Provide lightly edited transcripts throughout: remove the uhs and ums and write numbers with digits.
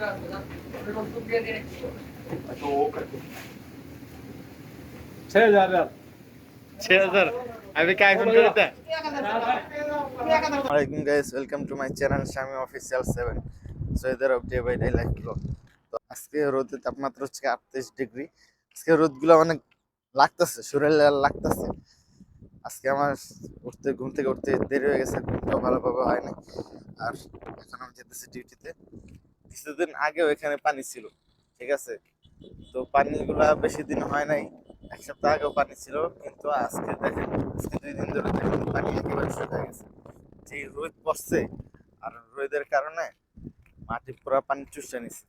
$6,000 6,000 अभी काय फोन करत आहे Alaikum guys, welcome to my channel Shami Official 7. So इधर update by day life vlog. তো আজকে রোদের তাপমাত্রা হচ্ছে 38 ডিগ্রি। আজকে রোদগুলো অনেক লাগতেছে, শরীরে লাগতেছে। আজকে আমার ঘুম থেকে উঠতে দেরি হয়ে গেছে, ঘুমটা ভালোভাবে হয়নি। আর এখন আমি যেতেছি ডিউটিতে। কিছুদিন আগেও এখানে পানি ছিল, ঠিক আছে? তো পানিগুলা বেশি দিন হয় নাই, এক সপ্তাহ আগেও পানি ছিল, কিন্তু আজকে দেখেন, আজকে 2 দিন ধরে দেখেন পানি একেবারে শুকিয়ে গেছে। যে রোদ পড়ছে আর রোদের কারণে মাটি পুরো পানি চুষে নিছে।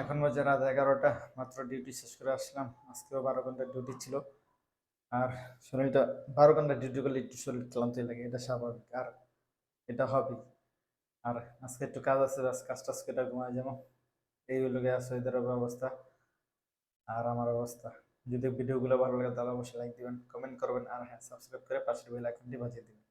এখন বাজে রাত 11টা, মাত্র ডিউটি শেষ করে আসলাম। আজকেও 12 ঘন্টা ডিউটি ছিল। আর শরীরটা 12 ঘন্টা ডিউটি করলে একটু শরীর ক্লান্তি লাগে, এটা স্বাভাবিক, আর এটা হবে। আর আজকে একটু কাজ আছে, কাজ টাজ কেটে ঘুমায় যাবো। এই হলো গিয়ে ওয়েদারের অবস্থা আর আমার অবস্থা। যদি ভিডিওগুলো ভালো লাগে তাহলে অবশ্যই লাইক দিবেন, কমেন্ট করবেন, আর হ্যাঁ, সাবস্ক্রাইব করে পাশের বেল আইকনটি বাজিয়ে দিবেন।